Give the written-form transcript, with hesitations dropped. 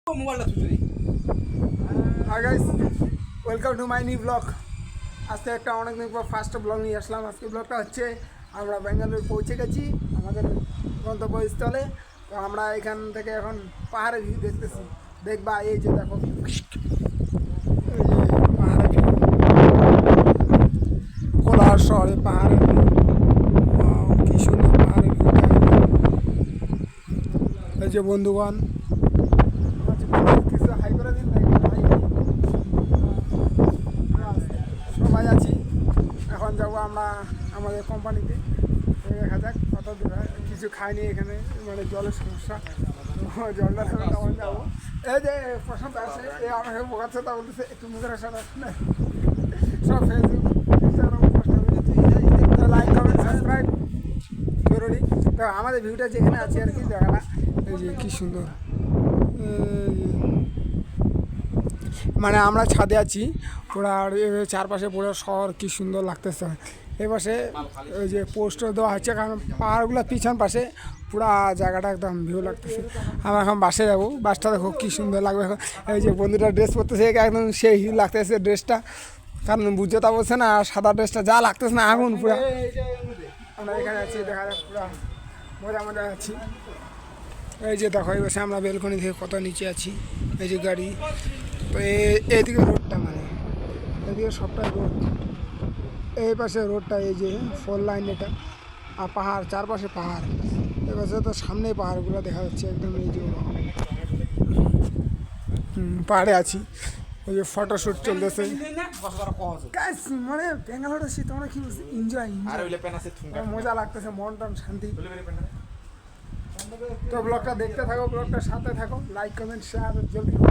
Hi guys, welcome to my new vlog. আজকে একটা অনেকদিন পর ফার্স্ট ব্লগ নিয়ে আসলাম। আজকে ব্লগটা হচ্ছে আমরা বেঙ্গালুরু পৌঁছে গেছি আমাদের গন্তব্যস্থলে। তো আমরা এখান থেকে এখন পাহাড়ের ভিউ দেখতেছি। দেখবা এই যে দেখো, এই যে পাহাড়ের ভিউ, কোলাহর শহরে পাহাড়ের ভিউ। কি সুন্দর পাহাড়ের ভিউটা। এই যে বন্ধুগণ, কিছু হাই করে দিন না, সবাই আছি। এখন যাবো আমরা আমাদের কোম্পানিতে, দেখা যাক কত দূর হয়। কিছু খাইনি এখানে, মানে জলের সমস্যা, জলটা দেবে তখন যাবো। এই যে প্রশান্ত আছে, এ আমাকে বোকাচ্ছে, তা বলতেছে একটু মুখের সাথে না, সব ফেসবুক ইনস্টাগ্রাম পোস্ট হবে, লাইক কমেন্ট সাবস্ক্রাইব জরুরি। তো আমাদের ভিউটা যেখানে আছে আর কি জায়গাটা, এই যে কী সুন্দর, মানে আমরা ছাদে আছি পুরা, আর চারপাশে পুরো শহর কি সুন্দর লাগতেছে। এই পাশে ওই যে পোস্টার দেওয়া হচ্ছে, কারণ পাহাড়গুলো পিছন পাশে পুরা জায়গাটা একদম ভিউ লাগতেছে। আমরা এখন বাসে যাবো, বাসটা দেখো কী সুন্দর লাগবে। এখন এই যে বন্ধুটা ড্রেস পরতেছে, একদম সেই লাগতেছে ড্রেসটা, কারণ বুঝতে তা বলছে না, সাদা ড্রেসটা যা লাগতেছে না আগুন পুরা। আমরা এখানে আছি, দেখা যাক পুরা মজা মজা আছি। এই যে দেখো, এই বসে আমরা বেলকনি থেকে কত নিচে আছি। এই যে গাড়ি, তো এইদিকে রোডটা, মানে এদিকে সবটাই রোড, এই পাশে রোডটা, এই যে ফোর লাইন এটা, আর পাহাড়, চারপাশে পাহাড়। এই পাশে তো সামনেই পাহাড়গুলো দেখা যাচ্ছে একদম। এই যে পাহাড়ে আছি, ওই যে ফটোশ্যুট চলতেছে। মানে বেঙ্গালোরে শীত, তোমরা কি বলছি, এনজয় মজা লাগতেছে, মন টন শান্তি। তো ব্লগটা দেখতে থাকো, ব্লগটার সাথে থাকো, লাইক কমেন্ট শেয়ার জলদি হোক।